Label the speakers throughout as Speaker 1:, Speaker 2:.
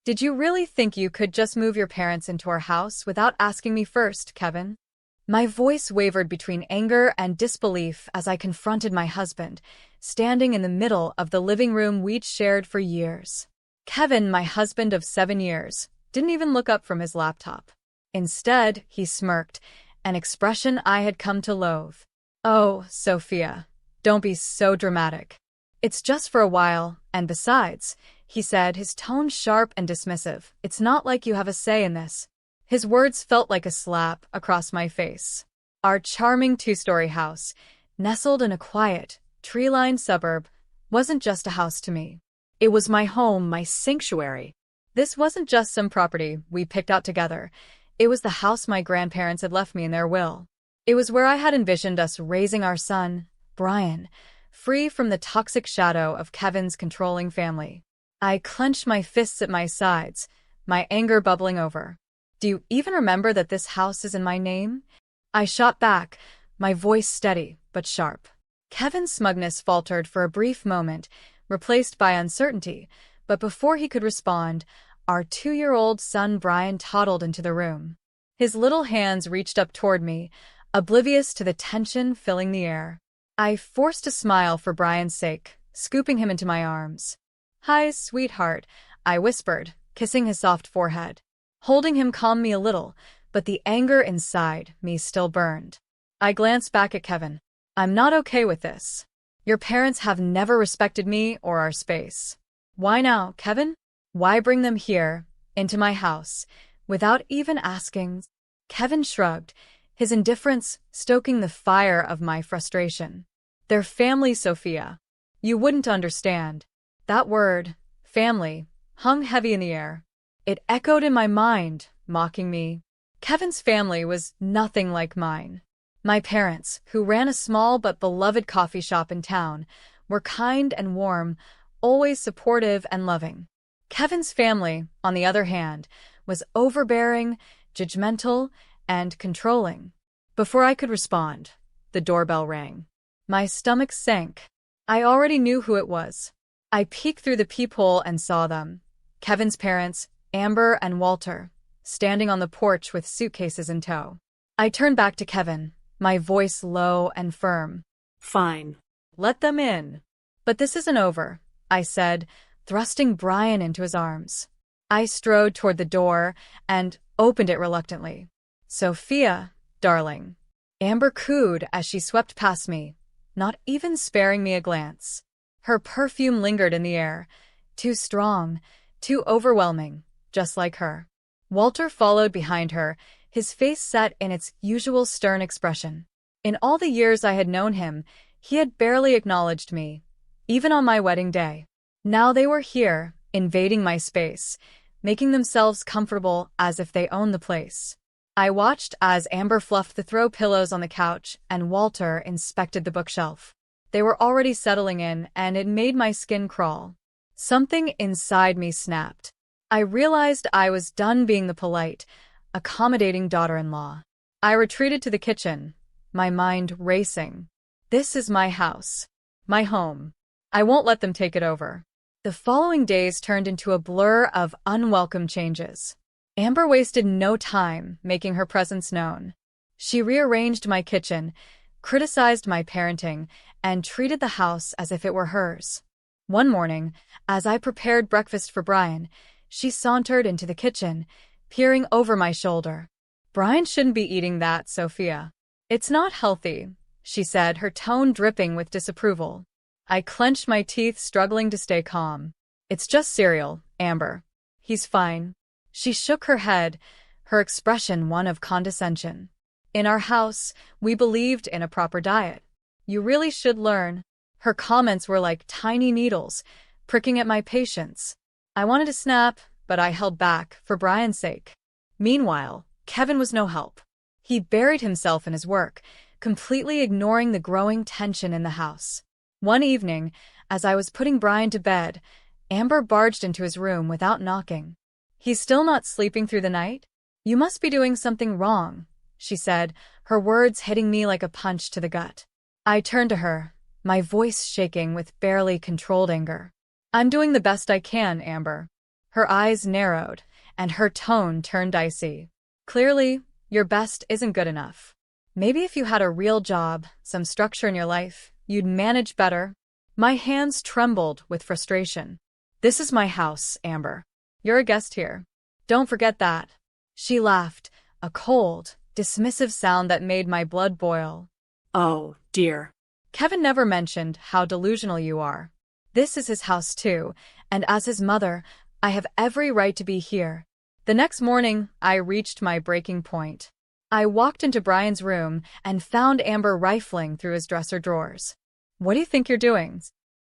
Speaker 1: Did you really think you could just move your parents into our house without asking me first, Kevin? My voice wavered between anger and disbelief as I confronted my husband, standing in the middle of the living room we'd shared for years. Kevin, my husband of 7 years, didn't even look up from his laptop. Instead, he smirked, an expression I had come to loathe. "Oh, Sophia, don't be so dramatic. It's just for a while, and besides," he said, his tone sharp and dismissive, "it's not like you have a say in this." His words felt like a slap across my face. Our charming two-story house, nestled in a quiet, tree-lined suburb, wasn't just a house to me. It was my home, my sanctuary. This wasn't just some property we picked out together. It was the house my grandparents had left me in their will. It was where I had envisioned us raising our son, Brian, free from the toxic shadow of Kevin's controlling family. I clenched my fists at my sides, my anger bubbling over. "Do you even remember that this house is in my name?" I shot back, my voice steady but sharp. Kevin's smugness faltered for a brief moment, replaced by uncertainty, but before he could respond, our 2-year-old son Brian toddled into the room. His little hands reached up toward me, oblivious to the tension filling the air. I forced a smile for Brian's sake, scooping him into my arms. "Hi, sweetheart," I whispered, kissing his soft forehead. Holding him calmed me a little, but the anger inside me still burned. I glanced back at Kevin. "I'm not okay with this. Your parents have never respected me or our space. Why now, Kevin? Why bring them here, into my house, without even asking?" Kevin shrugged, his indifference stoking the fire of my frustration. "They're family, Sophia. You wouldn't understand." That word, family, hung heavy in the air. It echoed in my mind, mocking me. Kevin's family was nothing like mine. My parents, who ran a small but beloved coffee shop in town, were kind and warm, always supportive and loving. Kevin's family, on the other hand, was overbearing, judgmental, and controlling. Before I could respond, the doorbell rang. My stomach sank. I already knew who it was. I peeked through the peephole and saw them. Kevin's parents, Amber and Walter, standing on the porch with suitcases in tow. I turned back to Kevin, my voice low and firm.
Speaker 2: "Fine.
Speaker 1: Let them in." "But this isn't over," I said, thrusting Brian into his arms. I strode toward the door and opened it reluctantly. "Sophia, darling," Amber cooed as she swept past me, not even sparing me a glance. Her perfume lingered in the air, too strong, too overwhelming, just like her. Walter followed behind her, his face set in its usual stern expression. In all the years I had known him, he had barely acknowledged me, even on my wedding day. Now they were here, invading my space, making themselves comfortable as if they owned the place. I watched as Amber fluffed the throw pillows on the couch and Walter inspected the bookshelf. They were already settling in, and it made my skin crawl. Something inside me snapped. I realized I was done being the polite, accommodating daughter-in-law. I retreated to the kitchen, my mind racing. This is my house, my home. I won't let them take it over. The following days turned into a blur of unwelcome changes. Amber wasted no time making her presence known. She rearranged my kitchen, criticized my parenting, and treated the house as if it were hers. One morning, as I prepared breakfast for Brian, she sauntered into the kitchen, peering over my shoulder. "Brian shouldn't be eating that, Sophia. It's not healthy," she said, her tone dripping with disapproval. I clenched my teeth, struggling to stay calm. "It's just cereal, Amber. He's fine." She shook her head, her expression one of condescension. "In our house, we believed in a proper diet. You really should learn." Her comments were like tiny needles, pricking at my patience. I wanted to snap, but I held back, for Brian's sake. Meanwhile, Kevin was no help. He buried himself in his work, completely ignoring the growing tension in the house. One evening, as I was putting Brian to bed, Amber barged into his room without knocking. "He's still not sleeping through the night? You must be doing something wrong," she said, her words hitting me like a punch to the gut. I turned to her, my voice shaking with barely controlled anger. "I'm doing the best I can, Amber. Her eyes narrowed, and her tone turned icy. Clearly, your best isn't good enough. Maybe if you had a real job, some structure in your life, you'd manage better. My hands trembled with frustration. This is my house, Amber. You're a guest here. Don't forget that. She laughed, a cold, dismissive sound that made my blood boil.
Speaker 2: Oh, dear.
Speaker 1: Kevin never mentioned how delusional you are. This is his house too, and as his mother, I have every right to be here. The next morning, I reached my breaking point. I walked into Brian's room and found Amber rifling through his dresser drawers. What do you think you're doing?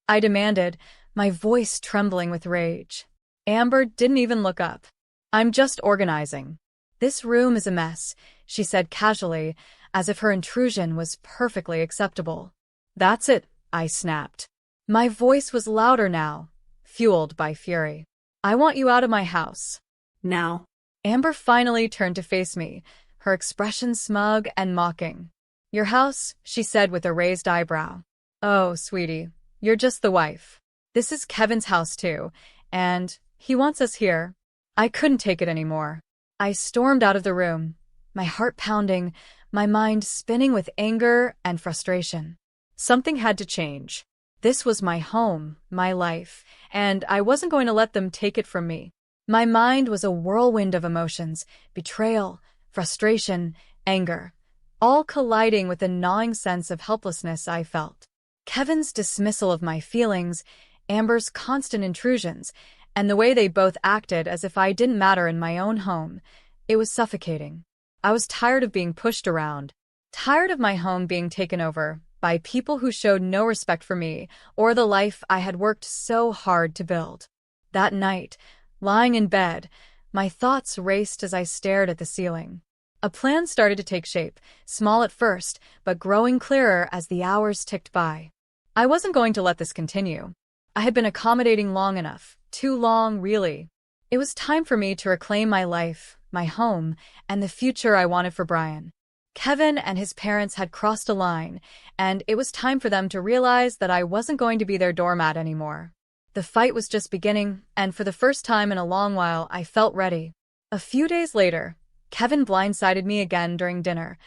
Speaker 1: I demanded, my voice trembling with rage. Amber didn't even look up. I'm just organizing. This room is a mess, she said casually, as if her intrusion was perfectly acceptable. That's it, I snapped. My voice was louder now, fueled by fury. I want you out of my house.
Speaker 2: Now.
Speaker 1: Amber finally turned to face me, her expression smug and mocking. Your house, she said with a raised eyebrow. Oh, sweetie, you're just the wife. This is Kevin's house too, and he wants us here. I couldn't take it anymore. I stormed out of the room, my heart pounding, my mind spinning with anger and frustration. Something had to change. This was my home, my life, and I wasn't going to let them take it from me. My mind was a whirlwind of emotions, betrayal, frustration, anger, all colliding with the gnawing sense of helplessness I felt. Kevin's dismissal of my feelings, Amber's constant intrusions, and the way they both acted as if I didn't matter in my own home, it was suffocating. I was tired of being pushed around, tired of my home being taken over by people who showed no respect for me or the life I had worked so hard to build. That night, lying in bed, my thoughts raced as I stared at the ceiling. A plan started to take shape, small at first, but growing clearer as the hours ticked by. I wasn't going to let this continue. I had been accommodating long enough, too long, really. It was time for me to reclaim my life, my home, and the future I wanted for Brian. Kevin and his parents had crossed a line, and it was time for them to realize that I wasn't going to be their doormat anymore. The fight was just beginning, and for the first time in a long while, I felt ready. A few days later, Kevin blindsided me again during dinner,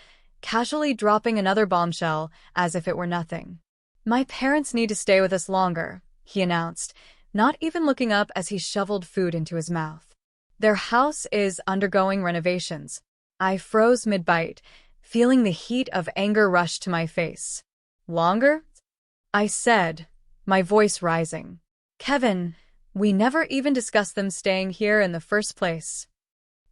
Speaker 1: casually dropping another bombshell as if it were nothing. My parents need to stay with us longer, he announced, not even looking up as he shoveled food into his mouth. Their house is undergoing renovations. I froze mid-bite, feeling the heat of anger rush to my face. Longer? I said, my voice rising. Kevin, we never even discussed them staying here in the first place.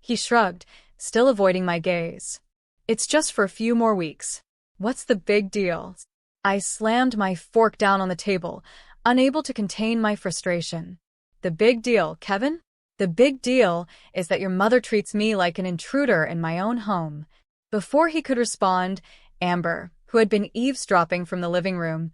Speaker 1: He shrugged, still avoiding my gaze. It's just for a few more weeks. What's the big deal? I slammed my fork down on the table, unable to contain my frustration. The big deal, Kevin? The big deal is that your mother treats me like an intruder in my own home. Before he could respond, Amber, who had been eavesdropping from the living room,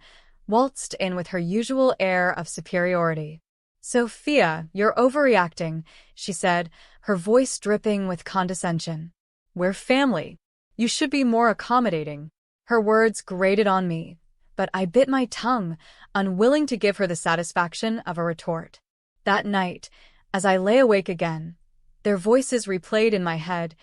Speaker 1: waltzed in with her usual air of superiority. Sophia, you're overreacting, she said, her voice dripping with condescension. We're family. You should be more accommodating. Her words grated on me, but I bit my tongue, unwilling to give her the satisfaction of a retort. That night, as I lay awake again, their voices replayed in my head,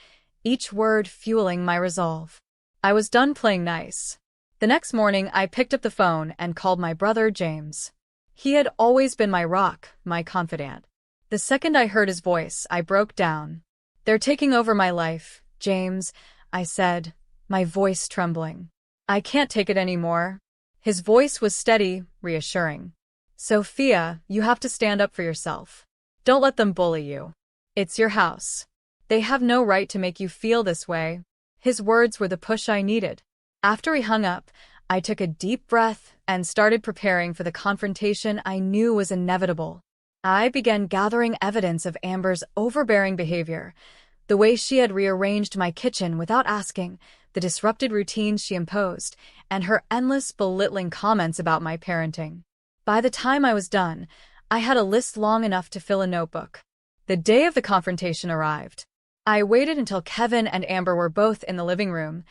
Speaker 1: each word fueling my resolve. I was done playing nice. The next morning, I picked up the phone and called my brother, James. He had always been my rock, my confidant. The second I heard his voice, I broke down. They're taking over my life, James, I said, my voice trembling. I can't take it anymore. His voice was steady, reassuring. Sophia, you have to stand up for yourself. Don't let them bully you. It's your house. They have no right to make you feel this way. His words were the push I needed. After he hung up, I took a deep breath and started preparing for the confrontation I knew was inevitable. I began gathering evidence of Amber's overbearing behavior, the way she had rearranged my kitchen without asking, the disrupted routines she imposed, and her endless belittling comments about my parenting. By the time I was done, I had a list long enough to fill a notebook. The day of the confrontation arrived. I waited until Kevin and Amber were both in the living room,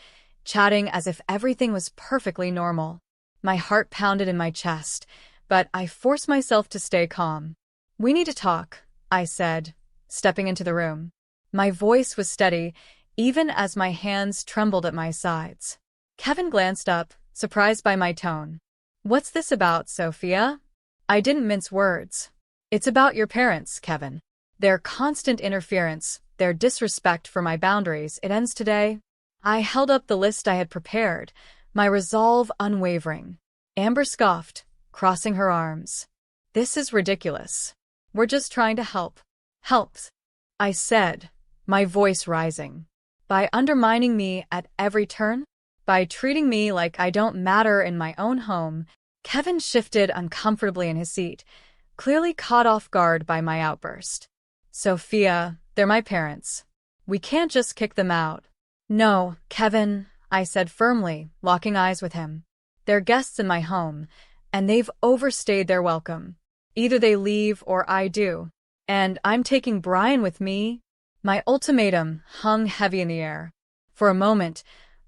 Speaker 1: chatting as if everything was perfectly normal. My heart pounded in my chest, but I forced myself to stay calm. We need to talk, I said, stepping into the room. My voice was steady, even as my hands trembled at my sides. Kevin glanced up, surprised by my tone. "What's this about, Sophia?" I didn't mince words. "It's about your parents, Kevin. Their constant interference, their disrespect for my boundaries, it ends today." I held up the list I had prepared, my resolve unwavering. Amber scoffed, crossing her arms. "This is ridiculous. We're just trying to help." "Helps," I said, my voice rising. "By undermining me at every turn? By treating me like I don't matter in my own home?" Kevin shifted uncomfortably in his seat, clearly caught off guard by my outburst. "Sophia, they're my parents. We can't just kick them out." "No, Kevin," I said firmly, locking eyes with him. "They're guests in my home, and they've overstayed their welcome. Either they leave or I do. And I'm taking Brian with me." My ultimatum hung heavy in the air. For a moment,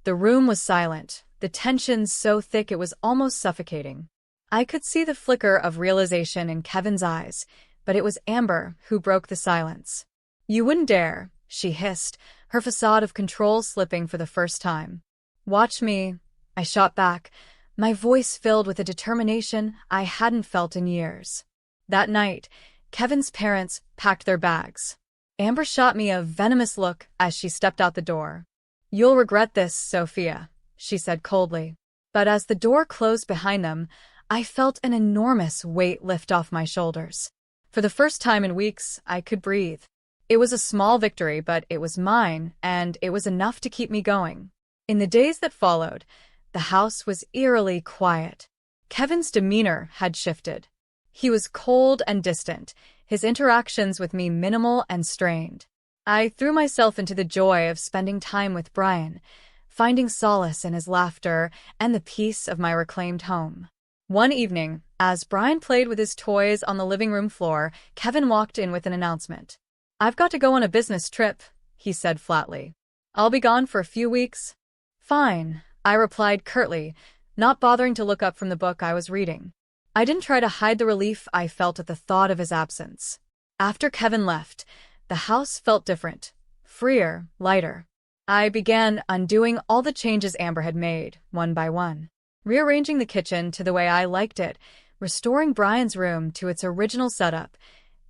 Speaker 1: the room was silent, the tension so thick it was almost suffocating. I could see the flicker of realization in Kevin's eyes, but it was Amber who broke the silence. "You wouldn't dare," she hissed, her facade of control slipping for the first time. "Watch me," I shot back, my voice filled with a determination I hadn't felt in years. That night, Kevin's parents packed their bags. Amber shot me a venomous look as she stepped out the door. "You'll regret this, Sophia," she said coldly. But as the door closed behind them, I felt an enormous weight lift off my shoulders. For the first time in weeks, I could breathe. It was a small victory, but it was mine, and it was enough to keep me going. In the days that followed, the house was eerily quiet. Kevin's demeanor had shifted. He was cold and distant, his interactions with me minimal and strained. I threw myself into the joy of spending time with Brian, finding solace in his laughter and the peace of my reclaimed home. One evening, as Brian played with his toys on the living room floor, Kevin walked in with an announcement. "I've got to go on a business trip," he said flatly. "I'll be gone for a few weeks." "Fine," I replied curtly, not bothering to look up from the book I was reading. I didn't try to hide the relief I felt at the thought of his absence. After Kevin left, the house felt different, freer, lighter. I began undoing all the changes Amber had made, one by one. Rearranging the kitchen to the way I liked it, restoring Brian's room to its original setup.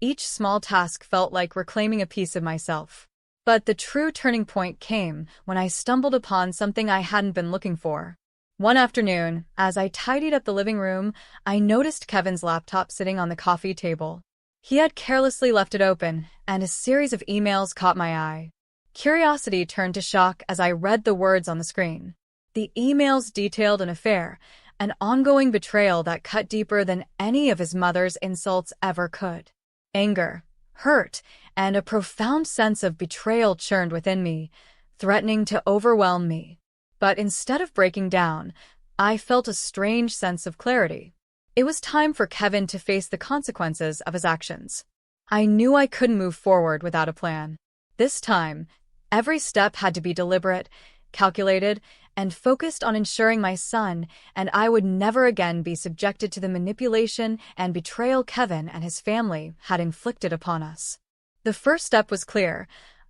Speaker 1: Each small task felt like reclaiming a piece of myself. But the true turning point came when I stumbled upon something I hadn't been looking for. One afternoon, as I tidied up the living room, I noticed Kevin's laptop sitting on the coffee table. He had carelessly left it open, and a series of emails caught my eye. Curiosity turned to shock as I read the words on the screen. The emails detailed an affair, an ongoing betrayal that cut deeper than any of his mother's insults ever could. Anger, hurt, and a profound sense of betrayal churned within me, threatening to overwhelm me. But instead of breaking down, I felt a strange sense of clarity. It was time for Kevin to face the consequences of his actions. I knew I couldn't move forward without a plan. This time, every step had to be deliberate, calculated, and focused on ensuring my son and I would never again be subjected to the manipulation and betrayal Kevin and his family had inflicted upon us. The first step was clear.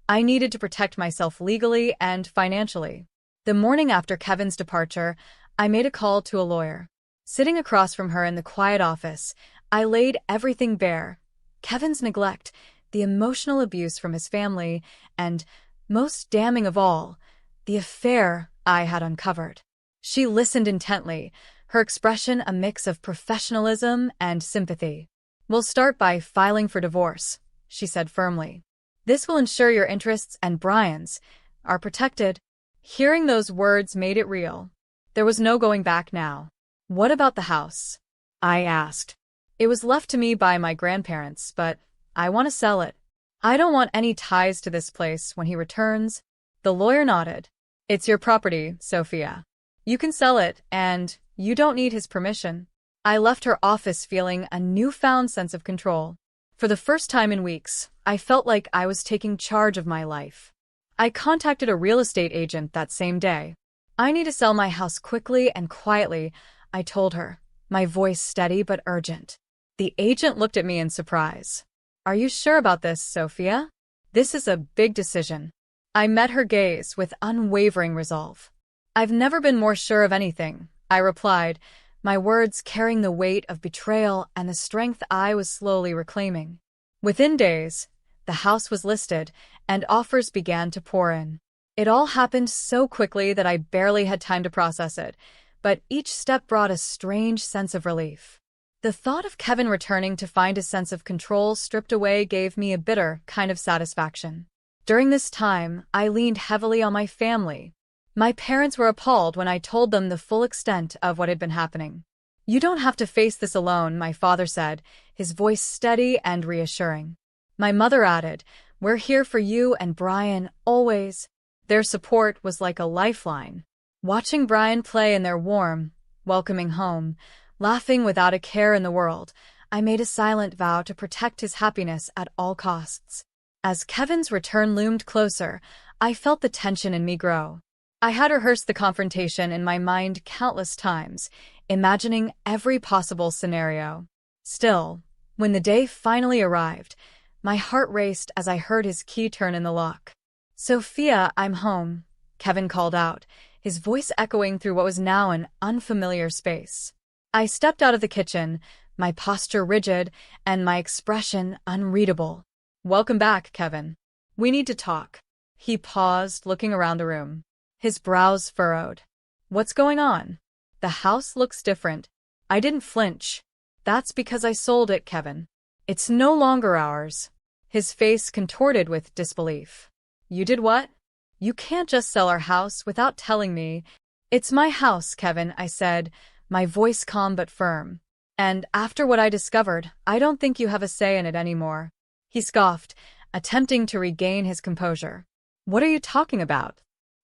Speaker 1: I needed to protect myself legally and financially. The morning after Kevin's departure, I made a call to a lawyer. Sitting across from her in the quiet office, I laid everything bare. Kevin's neglect, the emotional abuse from his family, and, most damning of all, the affair I had uncovered. She listened intently, her expression a mix of professionalism and sympathy. "We'll start by filing for divorce," she said firmly. "This will ensure your interests and Brian's are protected." Hearing those words made it real. There was no going back now. "What about the house?" I asked. "It was left to me by my grandparents, but I want to sell it. I don't want any ties to this place when he returns." The lawyer nodded. "It's your property, Sophia. You can sell it, and you don't need his permission." I left her office feeling a newfound sense of control. For the first time in weeks, I felt like I was taking charge of my life. I contacted a real estate agent that same day. "I need to sell my house quickly and quietly," I told her, my voice steady but urgent. The agent looked at me in surprise. Are you sure about this, Sophia? This is a big decision. I met her gaze with unwavering resolve. I've never been more sure of anything, I replied, my words carrying the weight of betrayal and the strength I was slowly reclaiming. Within days, the house was listed, and offers began to pour in. It all happened so quickly that I barely had time to process it, but each step brought a strange sense of relief. The thought of Kevin returning to find his sense of control stripped away gave me a bitter kind of satisfaction. During this time, I leaned heavily on my family. My parents were appalled when I told them the full extent of what had been happening. You don't have to face this alone, my father said, his voice steady and reassuring. My mother added, we're here for you and Brian, always. Their support was like a lifeline. Watching Brian play in their warm, welcoming home, laughing without a care in the world, I made a silent vow to protect his happiness at all costs. As Kevin's return loomed closer, I felt the tension in me grow. I had rehearsed the confrontation in my mind countless times, imagining every possible scenario. Still, when the day finally arrived, my heart raced as I heard his key turn in the lock. Sophia, I'm home, Kevin called out, his voice echoing through what was now an unfamiliar space. I stepped out of the kitchen, my posture rigid and my expression unreadable. Welcome back, Kevin. We need to talk. He paused, looking around the room. His brows furrowed. What's going on? The house looks different. I didn't flinch. That's because I sold it, Kevin. It's no longer ours. His face contorted with disbelief. You did what? You can't just sell our house without telling me. It's my house, Kevin, I said, my voice calm but firm. And after what I discovered, I don't think you have a say in it anymore. He scoffed, attempting to regain his composure. What are you talking about?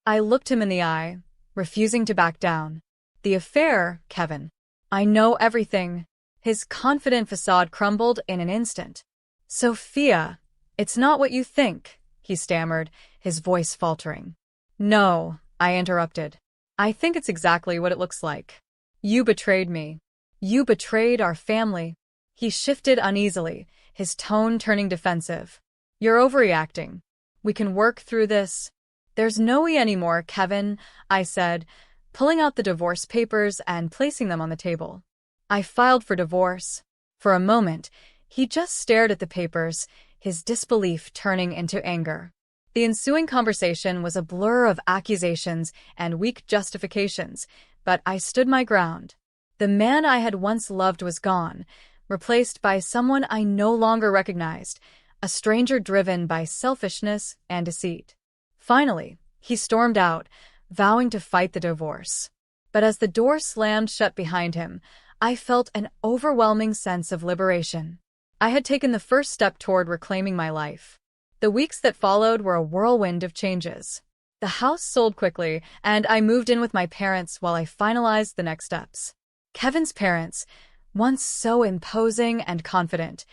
Speaker 1: I looked him in the eye, refusing to back down. The affair, Kevin. I know everything. His confident facade crumbled in an instant. Sophia, it's not what you think, he stammered, his voice faltering. No, I interrupted. I think it's exactly what it looks like. You betrayed me. You betrayed our family. He shifted uneasily, his tone turning defensive. You're overreacting. We can work through this. There's no we anymore, Kevin, I said, pulling out the divorce papers and placing them on the table. I filed for divorce. For a moment, he just stared at the papers, his disbelief turning into anger. The ensuing conversation was a blur of accusations and weak justifications, but I stood my ground. The man I had once loved was gone, replaced by someone I no longer recognized, a stranger driven by selfishness and deceit. Finally, he stormed out, vowing to fight the divorce. But as the door slammed shut behind him, I felt an overwhelming sense of liberation. I had taken the first step toward reclaiming my life. The weeks that followed were a whirlwind of changes. The house sold quickly, and I moved in with my parents while I finalized the next steps. Kevin's parents, once so imposing and confident,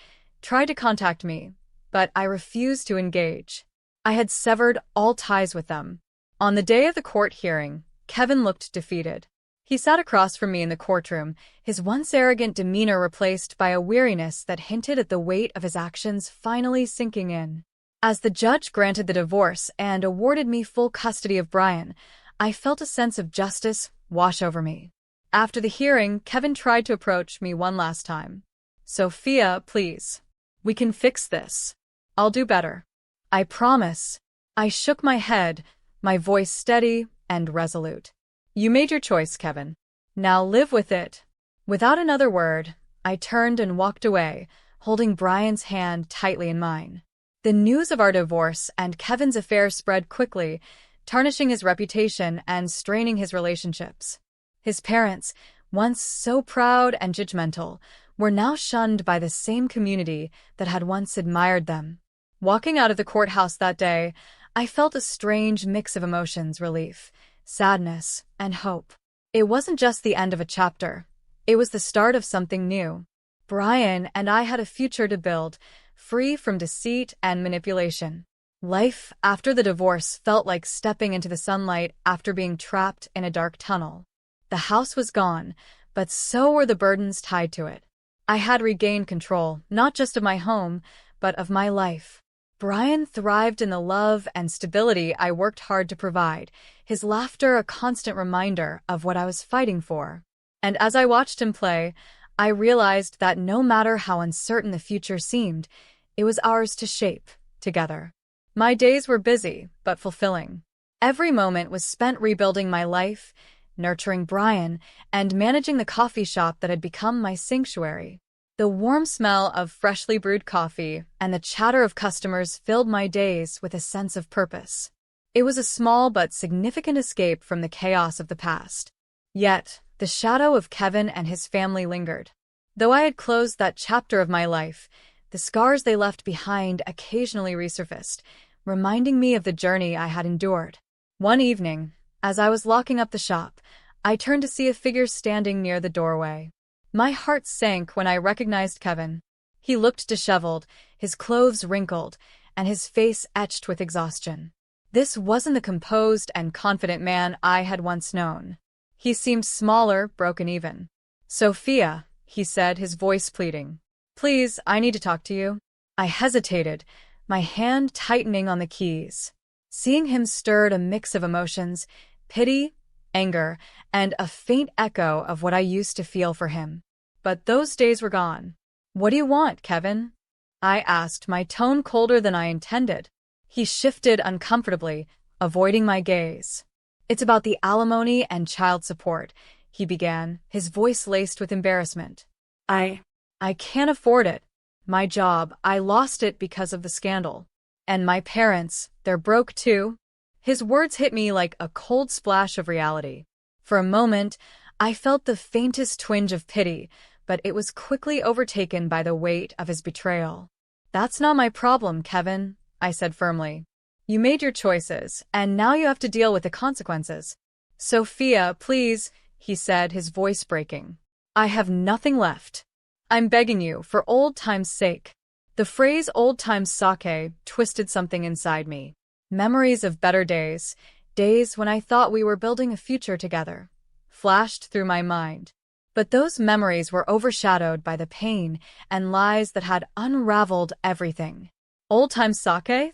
Speaker 1: tried to contact me, but I refused to engage. I had severed all ties with them. On the day of the court hearing, Kevin looked defeated. He sat across from me in the courtroom, his once arrogant demeanor replaced by a weariness that hinted at the weight of his actions finally sinking in. As the judge granted the divorce and awarded me full custody of Brian, I felt a sense of justice wash over me. After the hearing, Kevin tried to approach me one last time. Sophia, please. We can fix this. I'll do better. I promise. I shook my head, my voice steady and resolute. You made your choice, Kevin. Now live with it. Without another word, I turned and walked away, holding Brian's hand tightly in mine. The news of our divorce and Kevin's affair spread quickly, tarnishing his reputation and straining his relationships. His parents, once so proud and judgmental, were now shunned by the same community that had once admired them. Walking out of the courthouse that day, I felt a strange mix of emotions: relief, sadness, and hope. It wasn't just the end of a chapter. It was the start of something new. Brian and I had a future to build, free from deceit and manipulation. Life after the divorce felt like stepping into the sunlight after being trapped in a dark tunnel. The house was gone, but so were the burdens tied to it. I had regained control, not just of my home, but of my life. Brian thrived in the love and stability I worked hard to provide, his laughter a constant reminder of what I was fighting for. And as I watched him play, I realized that no matter how uncertain the future seemed, it was ours to shape, together. My days were busy, but fulfilling. Every moment was spent rebuilding my life, nurturing Brian, and managing the coffee shop that had become my sanctuary. The warm smell of freshly brewed coffee and the chatter of customers filled my days with a sense of purpose. It was a small but significant escape from the chaos of the past. Yet, the shadow of Kevin and his family lingered. Though I had closed that chapter of my life, the scars they left behind occasionally resurfaced, reminding me of the journey I had endured. One evening, as I was locking up the shop, I turned to see a figure standing near the doorway. My heart sank when I recognized Kevin. He looked disheveled, his clothes wrinkled, and his face etched with exhaustion. This wasn't the composed and confident man I had once known. He seemed smaller, broken even. "Sophia," he said, his voice pleading. "Please, I need to talk to you." I hesitated, my hand tightening on the keys. Seeing him stirred a mix of emotions, pity, anger, and a faint echo of what I used to feel for him. But those days were gone. "What do you want, Kevin?" I asked, my tone colder than I intended. He shifted uncomfortably, avoiding my gaze. "It's about the alimony and child support," he began, his voice laced with embarrassment. I can't afford it. My job, I lost it because of the scandal. And my parents, they're broke too." His words hit me like a cold splash of reality. For a moment, I felt the faintest twinge of pity, but it was quickly overtaken by the weight of his betrayal. "That's not my problem, Kevin," I said firmly. "You made your choices, and now you have to deal with the consequences." "Sophia, please," he said, his voice breaking. "I have nothing left. I'm begging you, for old time's sake." The phrase "old time's sake" twisted something inside me. Memories of better days, days when I thought we were building a future together, flashed through my mind. But those memories were overshadowed by the pain and lies that had unraveled everything. "Old time's sake?"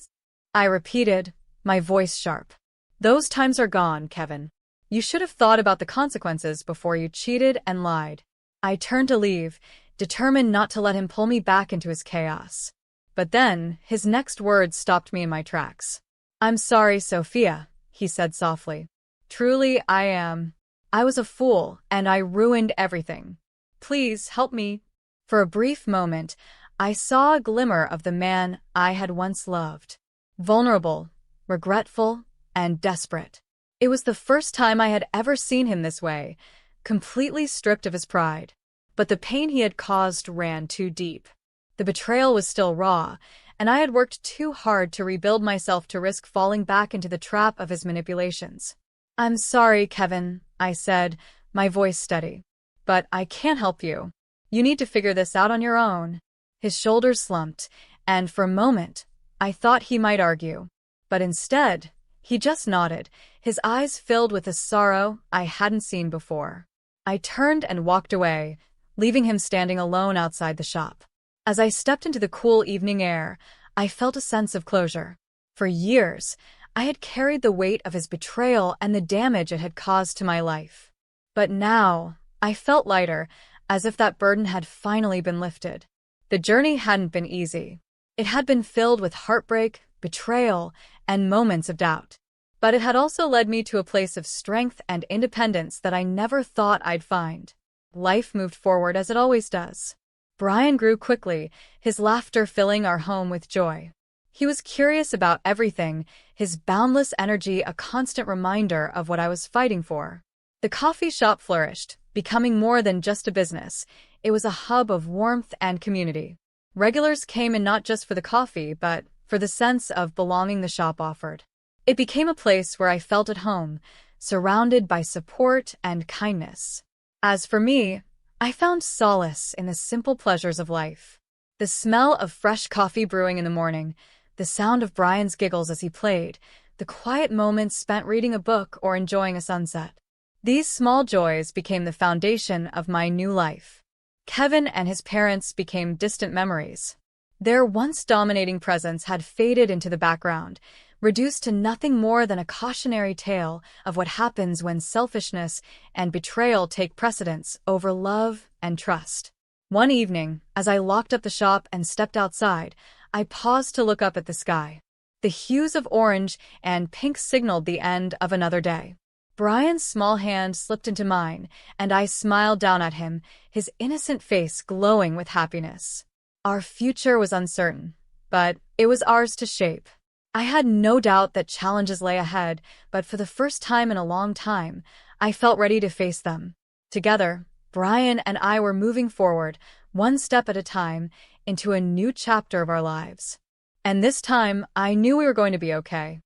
Speaker 1: I repeated, my voice sharp. "Those times are gone, Kevin. You should have thought about the consequences before you cheated and lied." I turned to leave, determined not to let him pull me back into his chaos. But then, his next words stopped me in my tracks. "I'm sorry, Sophia," he said softly. "Truly, I am. I was a fool, and I ruined everything. Please, help me." For a brief moment, I saw a glimmer of the man I had once loved. Vulnerable, regretful, and desperate. It was the first time I had ever seen him this way, completely stripped of his pride. But the pain he had caused ran too deep. The betrayal was still raw, and I had worked too hard to rebuild myself to risk falling back into the trap of his manipulations. "I'm sorry, Kevin," I said, my voice steady. "But I can't help you. You need to figure this out on your own." His shoulders slumped, and for a moment, I thought he might argue. But instead, he just nodded, his eyes filled with a sorrow I hadn't seen before. I turned and walked away, leaving him standing alone outside the shop. As I stepped into the cool evening air, I felt a sense of closure. For years, I had carried the weight of his betrayal and the damage it had caused to my life. But now, I felt lighter, as if that burden had finally been lifted. The journey hadn't been easy. It had been filled with heartbreak, betrayal, and moments of doubt. But it had also led me to a place of strength and independence that I never thought I'd find. Life moved forward as it always does. Brian grew quickly, his laughter filling our home with joy. He was curious about everything, his boundless energy a constant reminder of what I was fighting for. The coffee shop flourished, becoming more than just a business. It was a hub of warmth and community. Regulars came in not just for the coffee, but for the sense of belonging the shop offered. It became a place where I felt at home, surrounded by support and kindness. As for me, I found solace in the simple pleasures of life. The smell of fresh coffee brewing in the morning, the sound of Brian's giggles as he played, the quiet moments spent reading a book or enjoying a sunset. These small joys became the foundation of my new life. Kevin and his parents became distant memories. Their once dominating presence had faded into the background, reduced to nothing more than a cautionary tale of what happens when selfishness and betrayal take precedence over love and trust. One evening, as I locked up the shop and stepped outside, I paused to look up at the sky. The hues of orange and pink signaled the end of another day. Brian's small hand slipped into mine, and I smiled down at him, his innocent face glowing with happiness. Our future was uncertain, but it was ours to shape. I had no doubt that challenges lay ahead, but for the first time in a long time, I felt ready to face them. Together, Brian and I were moving forward, one step at a time, into a new chapter of our lives. And this time, I knew we were going to be okay.